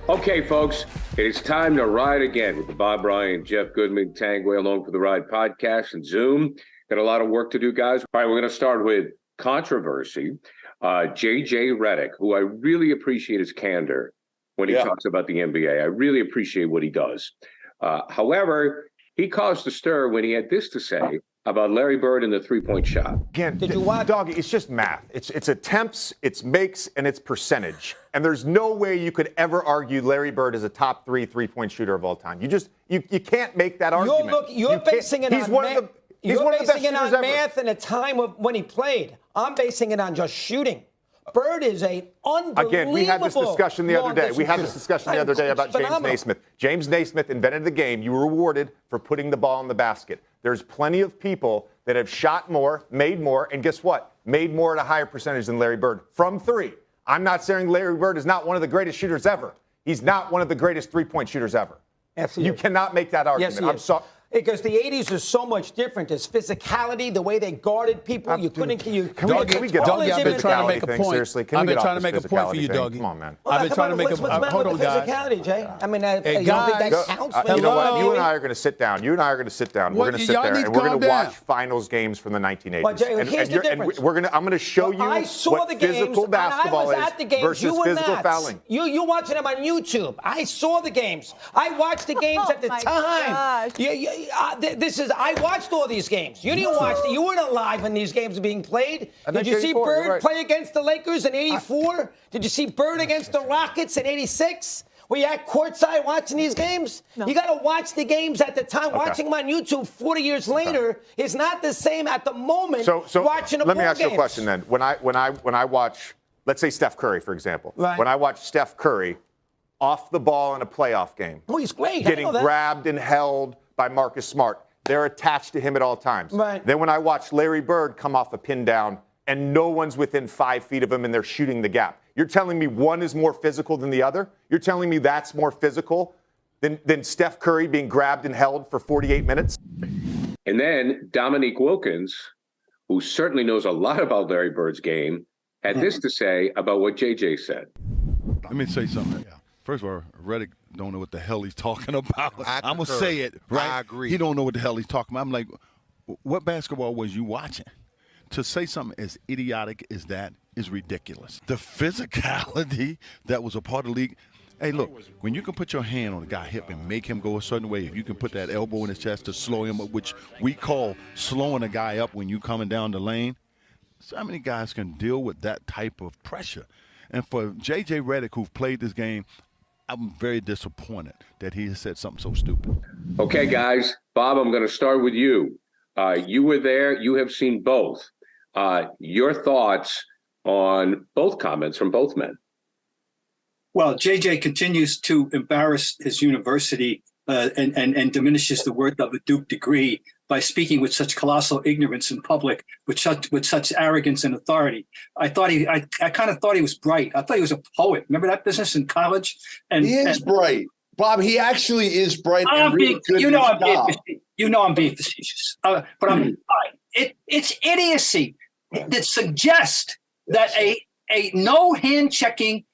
Okay, folks, it's time to ride again with the Bob Ryan, Jeff Goodman, Tanguay along for the ride podcast and Zoom. Got a lot of work to do, guys. All right, we're going to start with controversy. JJ Reddick, who I really appreciate his candor when he talks about the NBA. I really appreciate what he does. However, he caused a stir when he had this to say about Larry Bird and the three-point shot. Again, did you watch? Doggy, it's just math. It's attempts, it's makes, and it's percentage. And there's no way you could ever argue Larry Bird is a top three-point shooter of all time. You can't make that argument. You're basing it on math. You're basing it on math and a time of when he played. I'm basing it on just shooting. Bird is a unbelievable. Again, we had this discussion the other day. About James Naismith. James Naismith invented the game. You were rewarded for putting the ball in the basket. There's plenty of people that have shot more, made more, and guess what? Made more at a higher percentage than Larry Bird from three. I'm not saying Larry Bird is not one of the greatest shooters ever. He's not one of the greatest three-point shooters ever. Absolutely. You cannot make that argument. Yes, I'm sorry. Because the 80s is so much different. There's physicality, the way they guarded people. You couldn't. Can we get off I've been trying to make a point. Seriously, I've been trying to make a point for you, Dougie. Come on, man. Well, I've been trying to make a point. Hold on, guys. Physicality, Jay. I mean, you don't think that counts? You know what? You and I are going to sit down. We're going to sit there and we're going to watch finals games from the 1980s. But Jay, here's the difference. I'm going to show you what physical basketball is versus physical fouling. You're watching them on YouTube. I saw the games. I watched the games at the time. I watched all these games. You didn't watch. You weren't alive when these games were being played. Did you see Bird play against the Lakers in '84? Did you see Bird against the Rockets in '86? Were you at courtside watching these games? No. You got to watch the games at the time. Okay. Watching them on YouTube 40 years later is not the same at the moment. So watching the let me ask you a question then. When I watch, let's say Steph Curry, for example. Right. When I watch Steph Curry off the ball in a playoff game, he's great. Getting grabbed and held by Marcus Smart. They're attached to him at all times. Right. Then when I watch Larry Bird come off a pin down and no one's within 5 feet of him and they're shooting the gap, you're telling me one is more physical than the other? You're telling me that's more physical than Steph Curry being grabbed and held for 48 minutes? And then Dominique Wilkins, who certainly knows a lot about Larry Bird's game, had this to say about what JJ said. Let me say something. First of all, Reddick don't know what the hell he's talking about. I'm going to say it, right? I agree. He don't know what the hell he's talking about. I'm like, what basketball was you watching? To say something as idiotic as that is ridiculous. The physicality that was a part of the league. Hey, look, when you can put your hand on a guy's hip and make him go a certain way, if you can put that elbow in his chest to slow him up, which we call slowing a guy up when you coming down the lane, so how many guys can deal with that type of pressure? And for JJ Reddick, who've played this game, I'm very disappointed that he has said something so stupid. Okay, guys. Bob, I'm going to start with you. You were there. You have seen both. Your thoughts on both comments from both men. Well, JJ continues to embarrass his university and diminishes the worth of a Duke degree by speaking with such colossal ignorance in public, with such arrogance and authority. I kind of thought he was bright. I thought he was a poet. Remember that business in college? And he is bright, Bob. He actually is bright. I'm being facetious, but I'm fine. It's idiocy that suggests that a no hand checking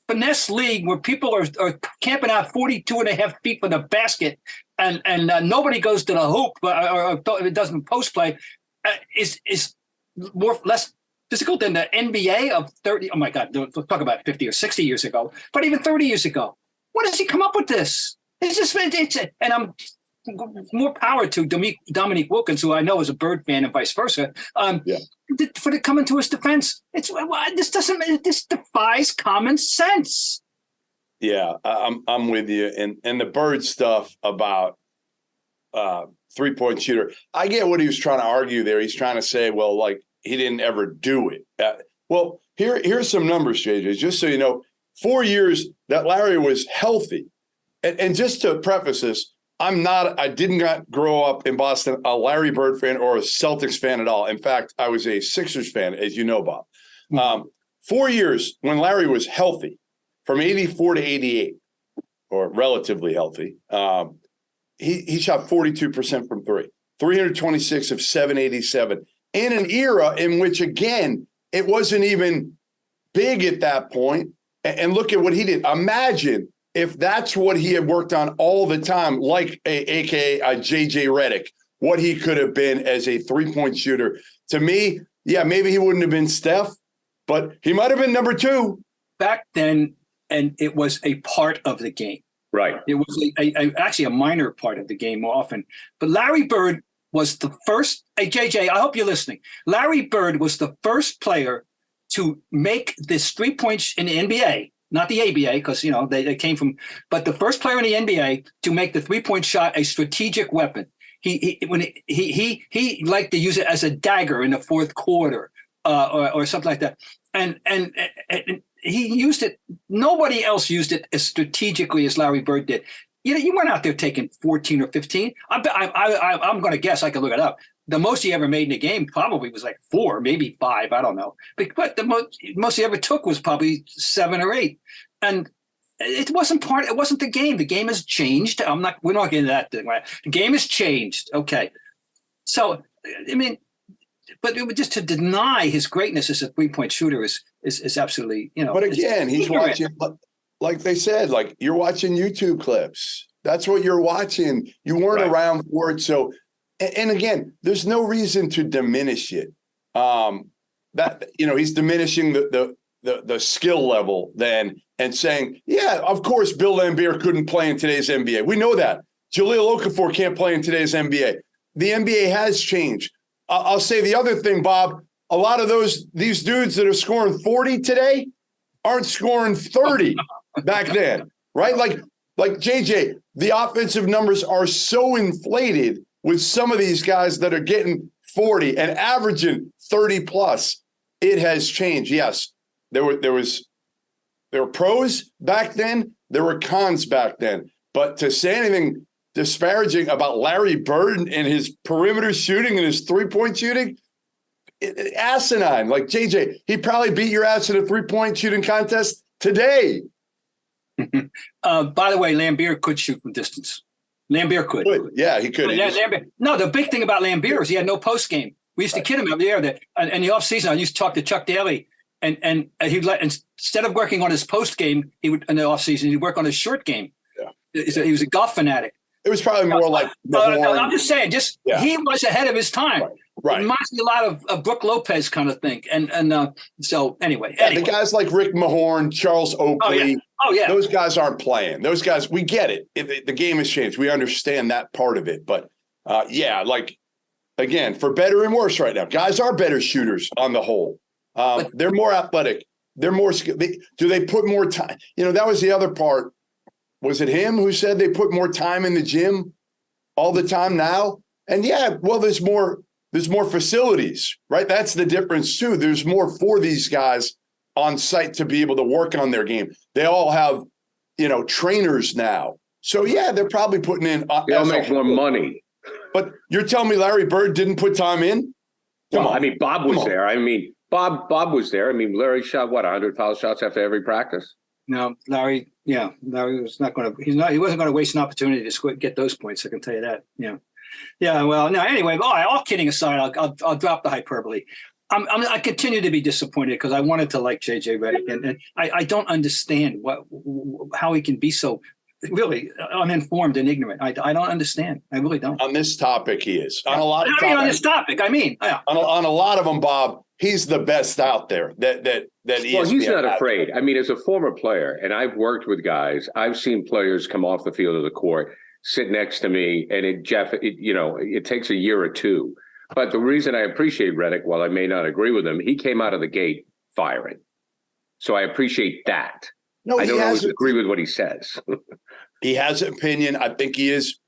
finesse league where people are camping out 42 and a half feet from the basket and nobody goes to the hoop or it doesn't post play is less physical than the NBA of 30. Oh my God, let's talk about 50 or 60 years ago, but even 30 years ago. What does he come up with this? And I'm more power to Dominique Wilkins, who I know is a Bird fan and vice versa. For the coming to his defense, this defies common sense. Yeah, I'm with you. And the Bird stuff about 3-point shooter, I get what he was trying to argue there. He's trying to say, well, like he didn't ever do it. Well, here's some numbers, JJ, just so you know. 4 years that Larry was healthy, and just to preface this, I did not grow up in Boston a Larry Bird fan or a Celtics fan at all. In fact, I was a Sixers fan, as you know, Bob. 4 years when Larry was healthy, from 84 to 88, or relatively healthy, he shot 42% from three, 326 of 787, in an era in which, again, it wasn't even big at that point. And look at what he did. Imagine if that's what he had worked on all the time, like AKA JJ Reddick, what he could have been as a three-point shooter, to me, yeah, maybe he wouldn't have been Steph, but he might have been number 2. Back then, and it was a part of the game. Right. It was actually a minor part of the game more often. But Larry Bird was the first. Hey, JJ, I hope you're listening. Larry Bird was the first player to make this 3-point in the NBA, not the ABA, because they came from, but the first player in the NBA to make the 3-point shot a strategic weapon. He liked to use it as a dagger in the fourth quarter or something like that, and he used it. Nobody else used it as strategically as Larry Bird did. You weren't out there taking 14 or 15. I'm going to guess. I can look it up. The most he ever made in a game probably was like 4, maybe 5. I don't know. But the most he ever took was probably 7 or 8. And it wasn't the game. The game has changed. We're not getting into that thing. Right? The game has changed. Okay. So, I mean, but it was just to deny his greatness as a 3-point shooter is absolutely, But again, he's watching, like they said, like you're watching YouTube clips. That's what you're watching. You weren't around for it. So, and again, there's no reason to diminish it. He's diminishing the skill level then and saying, yeah, of course, Bill Laimbeer couldn't play in today's NBA. We know that. Jahlil Okafor can't play in today's NBA. The NBA has changed. I'll say the other thing, Bob, a lot of these dudes that are scoring 40 today aren't scoring 30 back then, right? Like JJ, the offensive numbers are so inflated with some of these guys that are getting 40 and averaging 30 plus. It has changed. Yes, there were pros back then. There were cons back then. But to say anything disparaging about Larry Bird and his perimeter shooting and his 3-point shooting, asinine. Like JJ, he probably beat your ass in a 3-point shooting contest today. By the way, Laimbeer could shoot from distance. Laimbeer could. Yeah, he could. No, the big thing about Laimbeer is he had no post game. We used to kid him out there that in the offseason, I used to talk to Chuck Daly, and he'd instead of working on his post game, he would in the offseason, he'd work on his short game. Yeah. He was a golf fanatic. It was probably more like no, I'm just saying, he was ahead of his time. Right. It reminds me a lot of Brooke Lopez kind of thing. And so anyway. The guys like Rick Mahorn, Charles Oakley, those guys aren't playing. Those guys, we get it. The game has changed. We understand that part of it. But again, for better and worse right now, guys are better shooters on the whole. They're more athletic. They're more skilled. Do they put more time? That was the other part. Was it him who said they put more time in the gym all the time now? And there's more facilities, right? That's the difference too. There's more for these guys on site to be able to work on their game. They all have, trainers now. So they're probably putting in. They'll make more money. But you're telling me Larry Bird didn't put time in? Come on. I mean, Bob was there. I mean, Bob was there. I mean, Larry shot 100 foul shots after every practice. No, Larry was not going to. He wasn't going to waste an opportunity to get those points. I can tell you that. Yeah. Well, no. Anyway, all kidding aside, I'll drop the hyperbole. I continue to be disappointed because I wanted to like JJ Reddick, and I don't understand how he can be so really uninformed and ignorant. I don't understand. I really don't. On this topic, he is. On a lot of topics. On this topic, I mean. Yeah. On a lot of them, Bob, he's the best out there. Well, he's not afraid. I mean, as a former player, and I've worked with guys, I've seen players come off the field of the court, sit next to me, and it takes a year or two. But the reason I appreciate Reddick, while I may not agree with him, he came out of the gate firing. So I appreciate that. No, I don't always agree with what he says. He has an opinion. I think he is,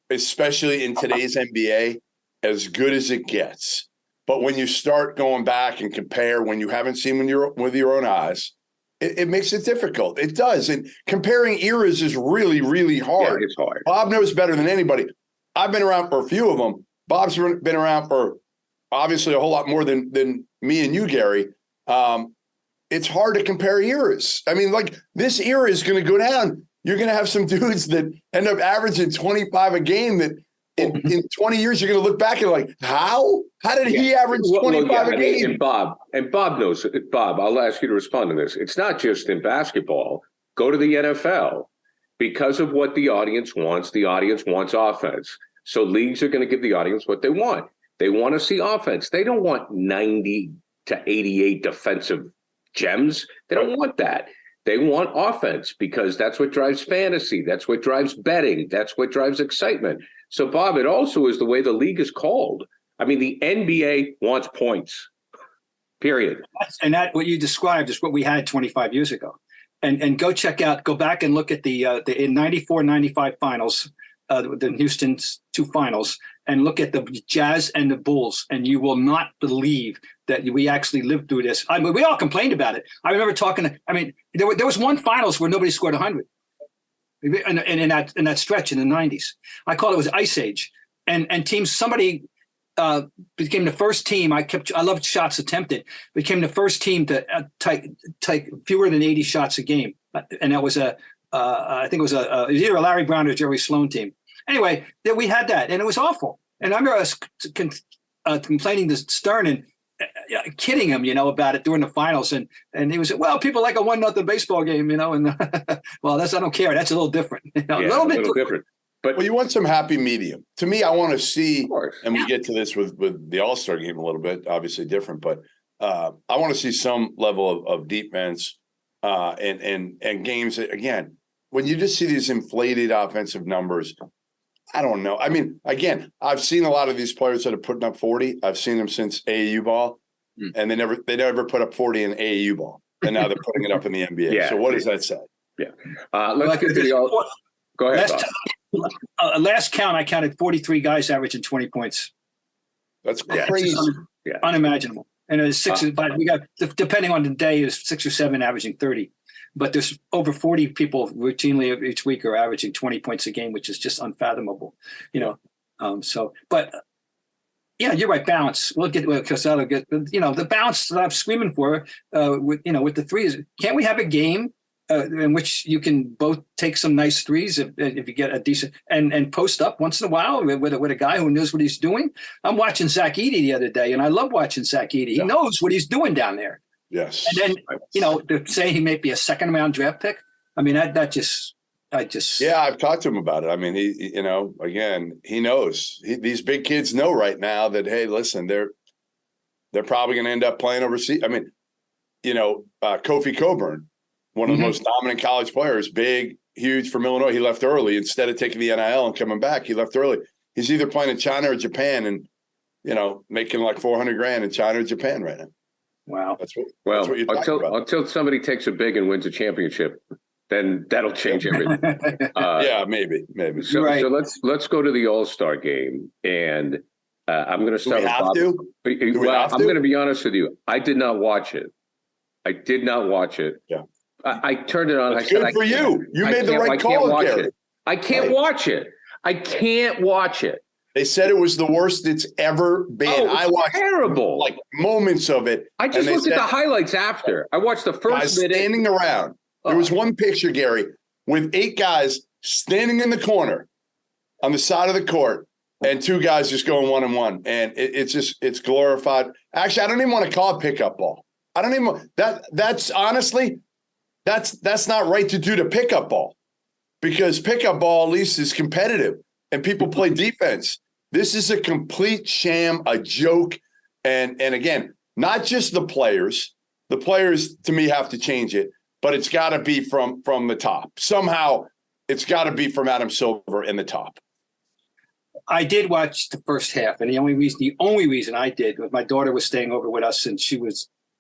especially in today's NBA, as good as it gets. But when you start going back and compare when you haven't seen with your own eyes, it makes it difficult. It does. And comparing eras is really, really hard. Yeah, it's hard. Bob knows better than anybody. I've been around for a few of them. Bob's been around for obviously a whole lot more than me and you, Gary. It's hard to compare eras. I mean, like this era is going to go down. You're going to have some dudes that end up averaging 25 a game that in 20 years, you're going to look back and like, how did he average 25 a game? And Bob knows it. Bob, I'll ask you to respond to this. It's not just in basketball. Go to the NFL. because of what the audience wants. The audience wants offense. So leagues are going to give the audience what they want. They want to see offense. They don't want 90 to 88 defensive gems. They don't want that. They want offense because that's what drives fantasy. That's what drives betting. That's what drives excitement. So, Bob, it also is the way the league is called. I mean, the NBA wants points, period. And that what you described is what we had 25 years ago. And go back and look at the in 94-95 finals, the Houston's 2 finals, and look at the Jazz and the Bulls, and you will not believe that we actually lived through this. I mean, we all complained about it. I remember there was one finals where nobody scored 100. In that stretch in the 90s. I call it was Ice Age. And teams, somebody became the first team. I loved shots attempted. Became the first team to take fewer than 80 shots a game. And that was I think it was either a Larry Brown or Jerry Sloan team. Anyway, we had that, and it was awful. And I remember us complaining to Stern and kidding him, about it during the finals. And he was, well, people like a 1-0 baseball game, and well, I don't care. That's a little different. A little bit different. But you want some happy medium. To me, I want to see, and we get to this with the All-Star game a little bit, obviously different, but I want to see some level of defense and games that, again, when you just see these inflated offensive numbers, I don't know. I mean, again, I've seen a lot of these players that are putting up 40. I've seen them since AAU ball, and they never put up 40 in AAU ball, and now they're putting it up in the NBA. Yeah. So what does that say? Yeah. Let's get to the all. Go ahead. Last count, I counted 43 guys averaging 20 points. That's crazy. Unimaginable. And it's 6. We got, depending on the day, is 6 or 7 averaging 30. But there's over 40 people routinely each week are averaging 20 points a game, which is just unfathomable, but yeah, you're right. Balance. We'll get, because that'll get, the balance that I'm screaming for, with the threes. Can't we have a game in which you can both take some nice threes if you get a decent and post up once in a while with a guy who knows what he's doing? I'm watching Zach Edey the other day, and I love watching Zach Edey. He knows what he's doing down there. Yes. And then, to say he may be a 2nd round draft pick. I mean, I've talked to him about it. I mean, he again, he knows. These big kids know right now that, hey, listen, they're probably going to end up playing overseas. I mean, Kofi Coburn, one of the most dominant college players, big, huge from Illinois. He left early instead of taking the NIL and coming back. He left early. He's either playing in China or Japan, and making like $400,000 in China or Japan right now. Wow. That's what you're until somebody takes a big and wins a championship, then that'll change everything. Yeah, maybe. So, right. So let's go to the All-Star game, and I'm going to start with Bob. I'm going to be honest with you. I did not watch it. Yeah. I turned it on. That's good for you. You made the right call, Gary. I can't watch it. I can't watch it. They said it was the worst it's ever been. Oh, I watched terrible. Like moments of it. I just looked at the highlights after. I watched the first minute. Standing around. There was one picture, Gary, with 8 guys standing in the corner on the side of the court and 2 guys just going 1-on-1. And it's glorified. Actually, I don't even want to call it pickup ball. I don't even that's honestly, that's not right to do to pickup ball, because pickup ball at least is competitive and people play defense. This is a complete sham, a joke. And again, not just the players. The players, to me, have to change it, but it's got to be from the top. Somehow, it's got to be from Adam Silver in the top. I did watch the first half, and the only reason I did was my daughter was staying over with us, and so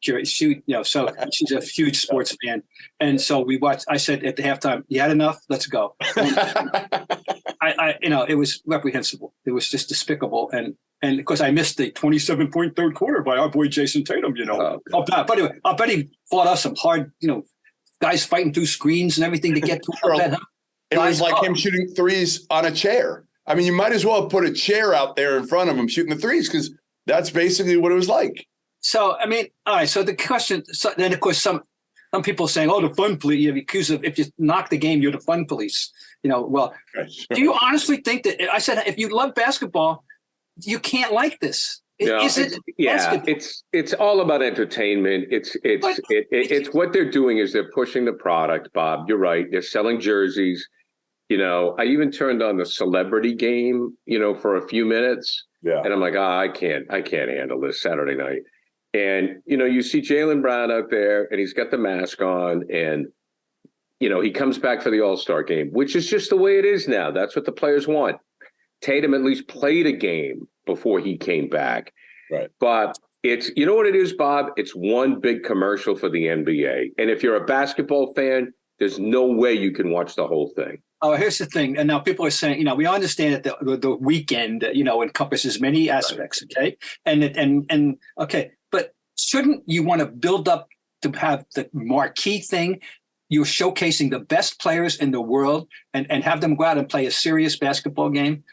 she's a huge sports fan, and so we watched. I said at the halftime, "You had enough? Let's go." It was reprehensible. It was just despicable, and of course I missed the 27-point third quarter by our boy Jason Tatum. But anyway, I'll bet he fought us some hard, guys fighting through screens and everything to get to it. It was like him shooting threes on a chair. I mean, you might as well put a chair out there in front of him shooting the threes, because that's basically what it was like. So, I mean, all right. So the question, then of course, some people saying, "Oh, the fun police." You're accused of, if you knock the game, you're the fun police. Well, do you honestly think that? I said, if you love basketball, you can't like this. It's all about entertainment. It's what they're doing is they're pushing the product, Bob. You're right. They're selling jerseys. I even turned on the celebrity game, for a few minutes. Yeah. And I'm like, I can't handle this Saturday night. And, you see Jaylen Brown out there and he's got the mask on and, he comes back for the All-Star game, which is just the way it is now. That's what the players want. Tatum at least played a game before he came back. Right. But it's, what it is, Bob? It's one big commercial for the NBA. And if you're a basketball fan, there's no way you can watch the whole thing. Oh, here's the thing. And now people are saying, we understand that the weekend, encompasses many aspects. Okay. And okay. But shouldn't you want to build up to have the marquee thing? You're showcasing the best players in the world and have them go out and play a serious basketball game.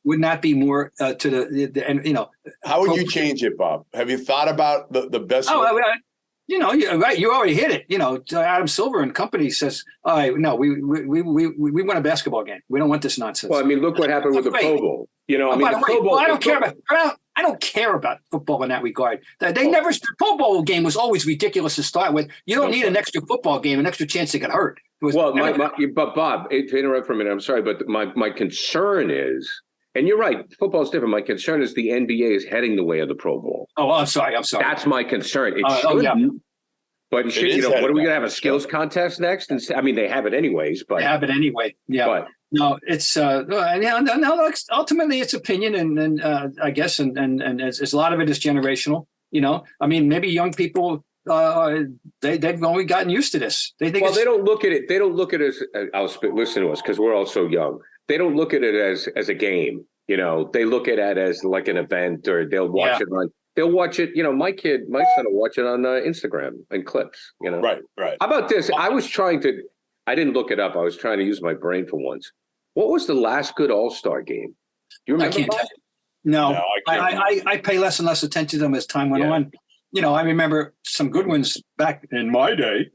Would not be more to the How would you change it, Bob? Have you thought about the best? You're right. You already hit it. Adam Silver and company says, all right, no, we want a basketball game. We don't want this nonsense. Well, I mean, look what happened with the Pro Bowl. I don't care about football in that regard. The Pro Bowl game was always ridiculous to start with. You don't need an extra football game, an extra chance to get hurt. But Bob, to interrupt for a minute, I'm sorry, but my concern is, and you're right, football's different. My concern is the NBA is heading the way of the Pro Bowl. Oh, I'm sorry. That's my concern. It shouldn't. Yeah. But what are we going to have a skills contest next? And I mean, they have it anyways. But they have it anyway. Yeah. But, no, it's ultimately it's opinion, and I guess, and a lot of it is generational. I mean, maybe young people they've only gotten used to this. They think they don't look at it. They don't look at it as listen to us because we're all so young. They don't look at it as a game. They look at it as like an event, or they'll watch it on. They'll watch it. My son will watch it on Instagram and clips. Right. How about this? I didn't look it up. I was trying to use my brain for once. What was the last good All-Star game? Do you remember? I can't tell you. No, I pay less and less attention to them as time went on. I remember some good ones back in my day,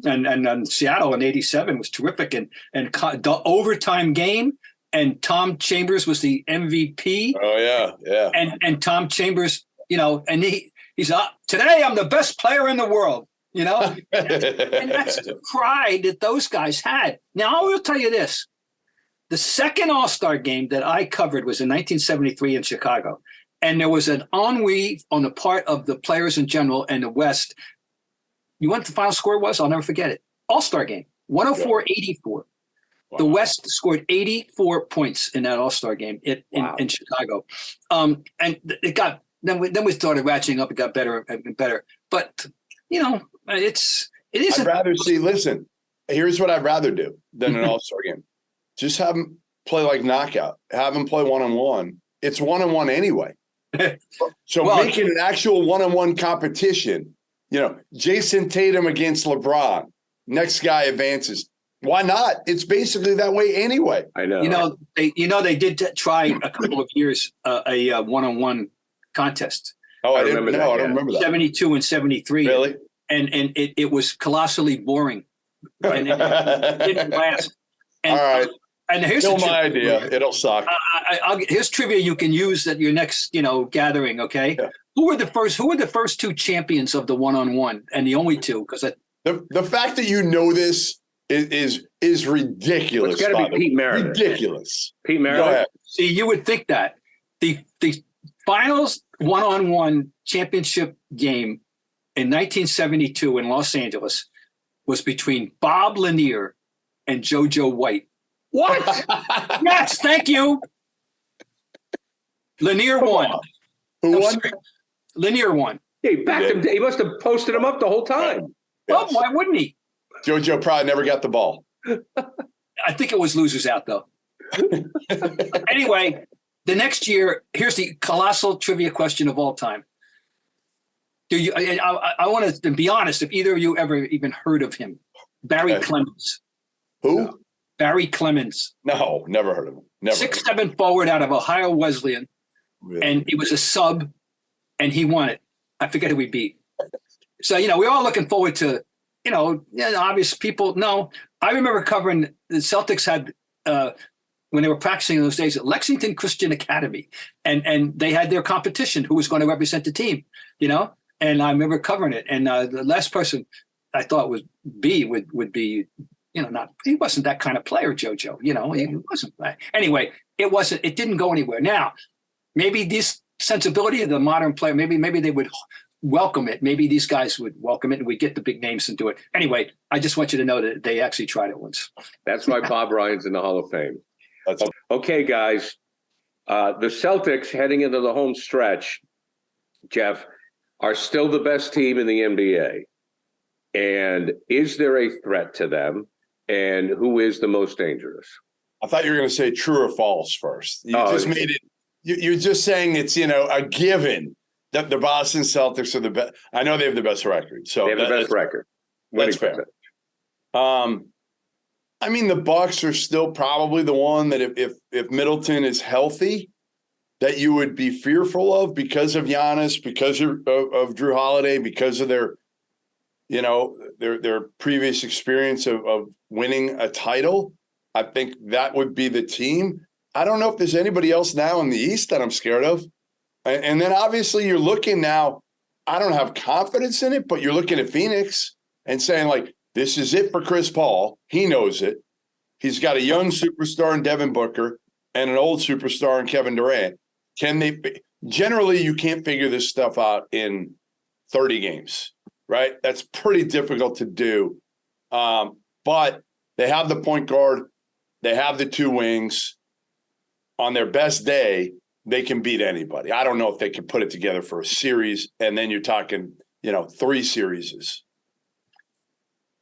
and Seattle in '87 was terrific, and the overtime game, and Tom Chambers was the MVP. Oh yeah. And Tom Chambers, and he's today I'm the best player in the world, and that's the pride that those guys had. Now I will tell you this: the second All-Star game that I covered was in 1973 in Chicago. And there was an ennui on the part of the players in general and the West. You want the final score was? I'll never forget it. All-Star game, 104-84. Wow. The West scored 84 points in that All-Star game in Chicago. And it got then we started ratcheting up. It got better and better. But it is. I'd rather see. Listen, here's what I'd rather do than an All-Star game. Just have them play like knockout. Have them play one-on-one. It's one-on-one anyway. So making an actual one-on-one competition, Jason Tatum against LeBron, next guy advances. Why not? It's basically that way anyway. I know. They did try a couple of years a one-on-one contest. Oh, I don't remember that. 72 and 73. Really? And it was colossally boring. And it didn't last. And, all right. And here's my idea. It'll suck. Here's trivia you can use at your next, gathering. Okay, yeah. Who were the first two champions of the one-on-one, and the only two? Because the fact that you know this is ridiculous. It's got to be Pete Meredith. Ridiculous. Pete Meredith. See, you would think that the finals one-on-one championship game in 1972 in Los Angeles was between Bob Lanier and JoJo White. What? Yes, thank you. Lanier won. Who won? Lanier won. Yeah, he backed him. He must have posted him up the whole time. Well, why wouldn't he? JoJo probably never got the ball. I think it was losers out, though. Anyway, the next year, here's the colossal trivia question of all time. I want to be honest, if either of you ever even heard of him, Barry Clemens. Who? Barry Clemens. No, never heard of him. Never. 6'7" forward out of Ohio Wesleyan. Really? And he was a sub, and he won it. I forget who we beat. So, we're all looking forward to, obvious people. No, I remember covering the Celtics had, when they were practicing in those days at Lexington Christian Academy, and they had their competition, who was going to represent the team, and I remember covering it. And the last person I thought would be he wasn't that kind of player, JoJo. He wasn't. Anyway, it didn't go anywhere. Now, maybe this sensibility of the modern player, maybe they would welcome it. Maybe these guys would welcome it and we get the big names and do it. Anyway, I just want you to know that they actually tried it once. That's why Bob Ryan's in the Hall of Fame. Okay, guys. The Celtics heading into the home stretch, Jeff, are still the best team in the NBA. And is there a threat to them? And who is the most dangerous? I thought you were going to say true or false first. You just made it. You're just saying it's, a given that the Boston Celtics are the best. I know they have the best record. So they have the best record. That's fair. The Bucks are still probably the one that if Middleton is healthy, that you would be fearful of because of Giannis, because of Drew Holiday, because of their previous experience of winning a title. I think that would be the team. I don't know if there's anybody else now in the East that I'm scared of. And then obviously you're looking now, I don't have confidence in it, but you're looking at Phoenix and saying, this is it for Chris Paul. He knows it. He's got a young superstar in Devin Booker and an old superstar in Kevin Durant. Generally, you can't figure this stuff out in 30 games, right? That's pretty difficult to do. But they have the point guard. They have the two wings. On their best day, they can beat anybody. I don't know if they can put it together for a series, and then you're talking, 3 series.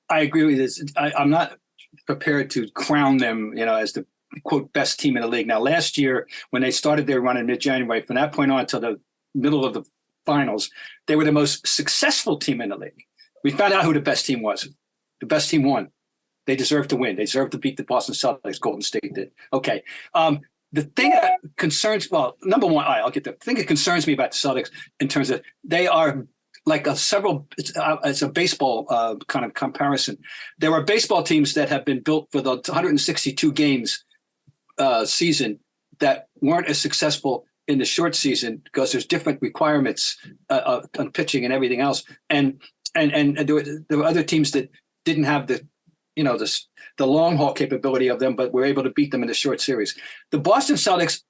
I agree with this. I'm not prepared to crown them, as the quote best team in the league. Now, last year when they started their run in mid-January, from that point on until the middle of the finals, they were the most successful team in the league. We found out who the best team was. The best team won. They deserved to win. They deserved to beat the Boston Celtics. Golden State did. Okay. The thing that concerns, number one, I'll get there. The thing that concerns me about the Celtics in terms of they are like it's a baseball kind of comparison. There are baseball teams that have been built for the 162 games season that weren't as successful in the short season because there's different requirements on pitching and everything else. And there were other teams that didn't have the long haul capability of them, but were able to beat them in the short series. The Boston Celtics,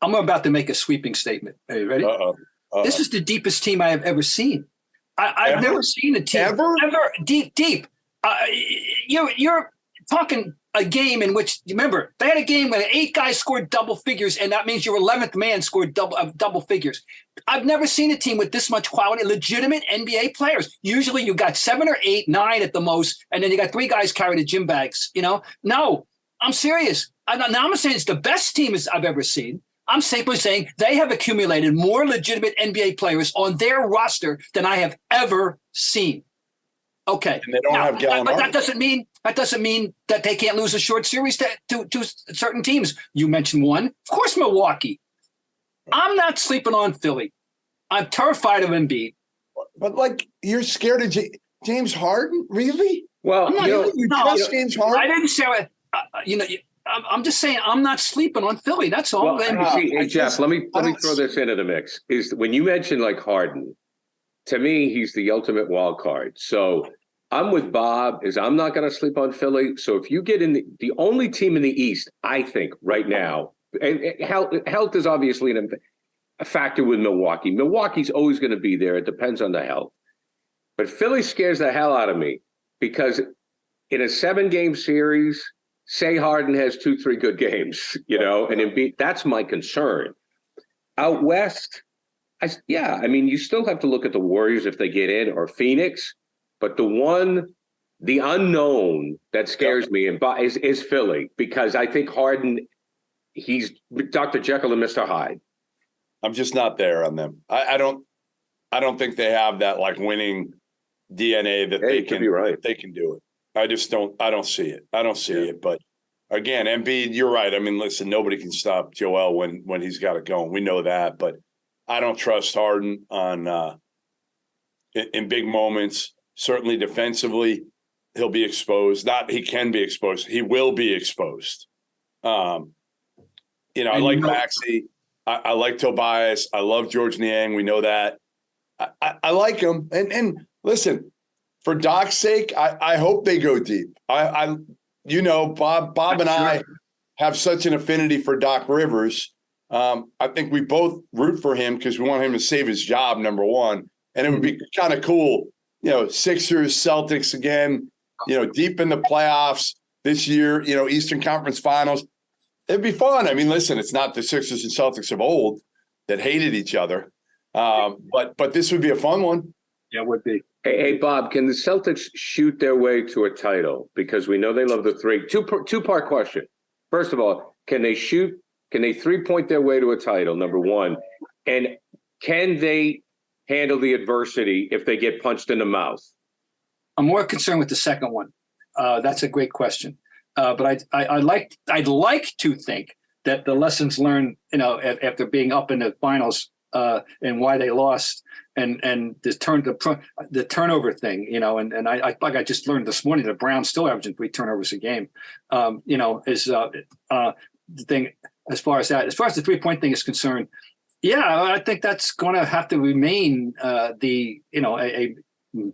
I'm about to make a sweeping statement. Are you ready? This is the deepest team I have ever seen. I've never seen a team ever deep. You're talking a game in which, remember, they had a game where 8 guys scored double figures, and that means your 11th man scored double figures. I've never seen a team with this much quality, legitimate NBA players. Usually you got 7 or 8, 9 at the most, and then you got 3 guys carrying the gym bags. No, I'm serious. Now I'm not saying it's the best team I've ever seen. I'm simply saying they have accumulated more legitimate NBA players on their roster than I have ever seen. Okay. And they don't have Gallinari. But that doesn't mean that they can't lose a short series to certain teams. You mentioned one. Of course, Milwaukee. I'm not sleeping on Philly. I'm terrified of Embiid. But you're scared of James Harden? Really? Well, James Harden? I didn't say it. I'm just saying I'm not sleeping on Philly. That's all. Well, Jeff, let me throw this into the mix. Is when you mention Harden, to me, he's the ultimate wild card. So I'm with Bob. I'm not going to sleep on Philly. So if you get in the only team in the East, I think right now, and health is obviously a factor with Milwaukee. Milwaukee's always going to be there. It depends on the health. But Philly scares the hell out of me because in a 7-game series, say Harden has 2-3 good games, and Embiid, that's my concern. Out West, you still have to look at the Warriors if they get in, or Phoenix, but the unknown that scares me is Philly, because I think Harden, he's Dr. Jekyll and Mr. Hyde. I'm just not there on them. I don't think they have that winning DNA that they can. Right. They can do it. I don't see it. it. But again, Embiid, you're right. Listen, nobody can stop Joel when he's got it going. We know that, but I don't trust Harden on in big moments. Certainly defensively, he'll be exposed. He can be exposed. He will be exposed. I like Maxey. I like Tobias. I love George Niang. We know that. I like him. And listen, for Doc's sake, I hope they go deep. Bob and I have such an affinity for Doc Rivers. I think we both root for him because we want him to save his job, number one. And it would be kind of cool, Sixers, Celtics again, deep in the playoffs this year, Eastern Conference Finals. It'd be fun. I mean, listen, it's not the Sixers and Celtics of old that hated each other. But this would be a fun one. Yeah, it would be. Hey, Bob, can the Celtics shoot their way to a title? Because we know they love the three. Two-part question. First of all, can they 3-point their way to a title, number one? And can they handle the adversity if they get punched in the mouth? I'm more concerned with the second one. That's a great question. But I'd like to think that the lessons learned, after being up in the finals and why they lost and the turnover thing, and I just learned this morning that Brown's still averaging 3 turnovers a game, is the thing as far as that. As far as the 3-point thing is concerned, yeah, I think that's going to have to remain a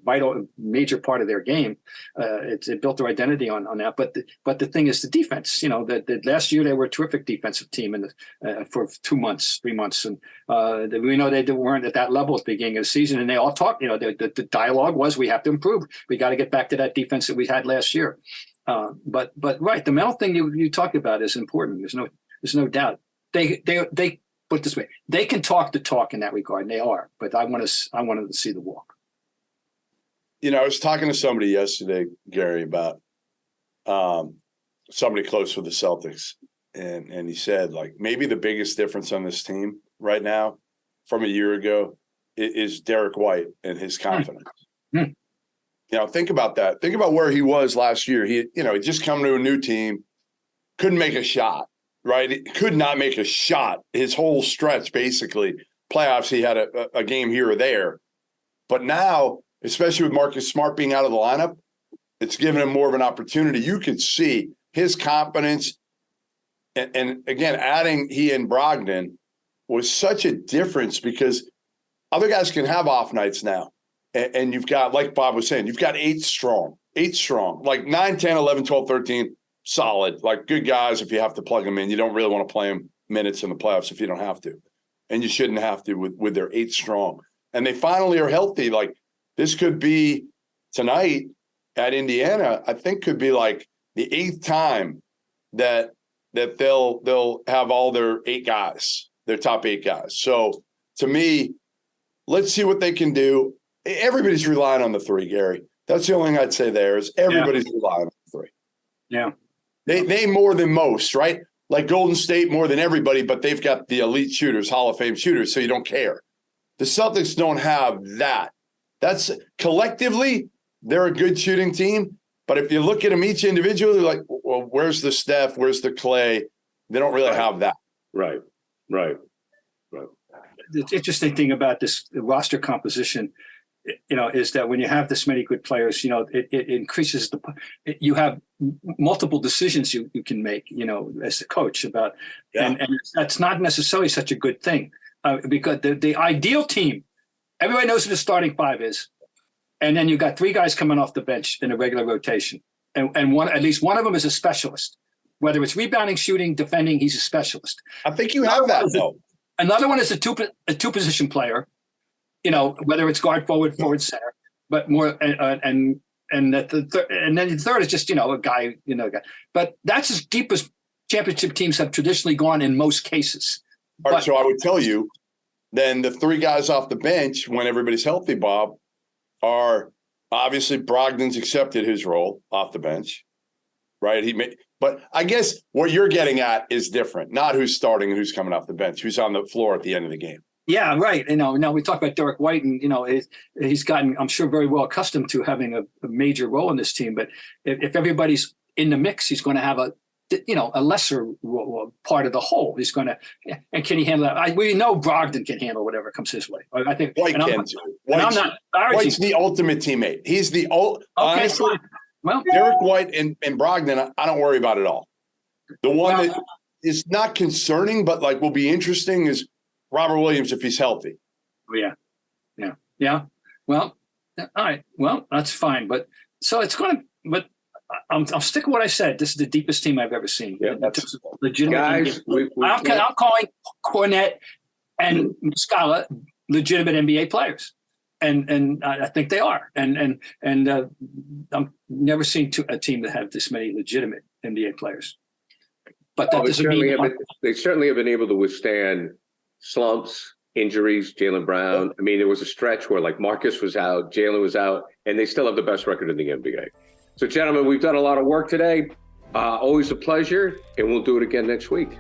vital, major part of their game. It built their identity on that. But the thing is the defense. That last year they were a terrific defensive team for 3 months, and we know they weren't at that level at the beginning of the season. And they all talked. The dialogue was, we have to improve. We got to get back to that defense that we had last year. But right, the mental thing you talked about is important. There's no doubt. They put it this way, they can talk the talk in that regard, and they are. But I wanted to see the walk. I was talking to somebody yesterday, Gary, about somebody close with the Celtics. And he said, maybe the biggest difference on this team right now from a year ago is Derek White and his confidence. Think about that. Think about where he was last year. He just come to a new team, couldn't make a shot, right? He could not make a shot. His whole stretch, basically, playoffs, he had a game here or there. But now, especially with Marcus Smart being out of the lineup, it's given him more of an opportunity. You could see his confidence. And again, adding he and Brogdon was such a difference because other guys can have off nights now. And you've got, like Bob was saying, you've got 8 strong, like 9, 10, 11, 12, 13, solid, like good guys. If you have to plug them in, you don't really want to play them minutes in the playoffs if you don't have to. And you shouldn't have to with their 8 strong. And they finally are healthy. This could be tonight at Indiana, I think could be the 8th time that they'll have all their 8 guys, their top 8 guys. So to me, let's see what they can do. Everybody's relying on the 3, Gary. That's the only thing I'd say there is everybody's relying on the 3. Yeah. They more than most, right? Like Golden State more than everybody, but they've got the elite shooters, Hall of Fame shooters, so you don't care. The Celtics don't have that. That's collectively, they're a good shooting team. But if you look at them each individually, well, where's the Steph? Where's the Clay? They don't really have that. Right. The interesting thing about this roster composition, is that when you have this many good players, it increases you have multiple decisions you can make, as the coach about, and that's not necessarily such a good thing because the ideal team, everybody knows who the starting 5 is. And then you got 3 guys coming off the bench in a regular rotation. And at least one of them is a specialist. Whether it's rebounding, shooting, defending, he's a specialist. I think you have that, though. Another one is a two-position player, whether it's guard, forward, center. But more, and then the third is just, a guy, But that's as deep as championship teams have traditionally gone in most cases. All right, so I would tell you, then the 3 guys off the bench, when everybody's healthy, Bob, are obviously Brogdon's accepted his role off the bench, right? But I guess what you're getting at is different, not who's starting and who's coming off the bench, who's on the floor at the end of the game. Yeah, right. Now we talk about Derek White, and he's gotten, I'm sure, very well accustomed to having a major role in this team. But if everybody's in the mix, he's going to have a lesser part of the whole. He's going to, and can he handle that? We know Brogdon can handle whatever comes his way. I think White can too. White's the ultimate teammate. He's the honestly. Well, Derek White and Brogdon, I don't worry about at all. The one that is not concerning, but will be interesting is Robert Williams if he's healthy. Yeah. Well, All right. Well, that's fine. But so it's going to. But I'm sticking with what I said. This is the deepest team I've ever seen. Yeah, that's legitimate. Guys, I'm calling Cornette and Muscala legitimate NBA players, and I think they are. And I've never seen a team that have this many legitimate NBA players. But that doesn't mean they certainly have been able to withstand slumps, injuries. Jaylen Brown. I mean, there was a stretch where like Marcus was out, Jaylen was out, and they still have the best record in the NBA. So, gentlemen, we've done a lot of work today. Always a pleasure, and we'll do it again next week.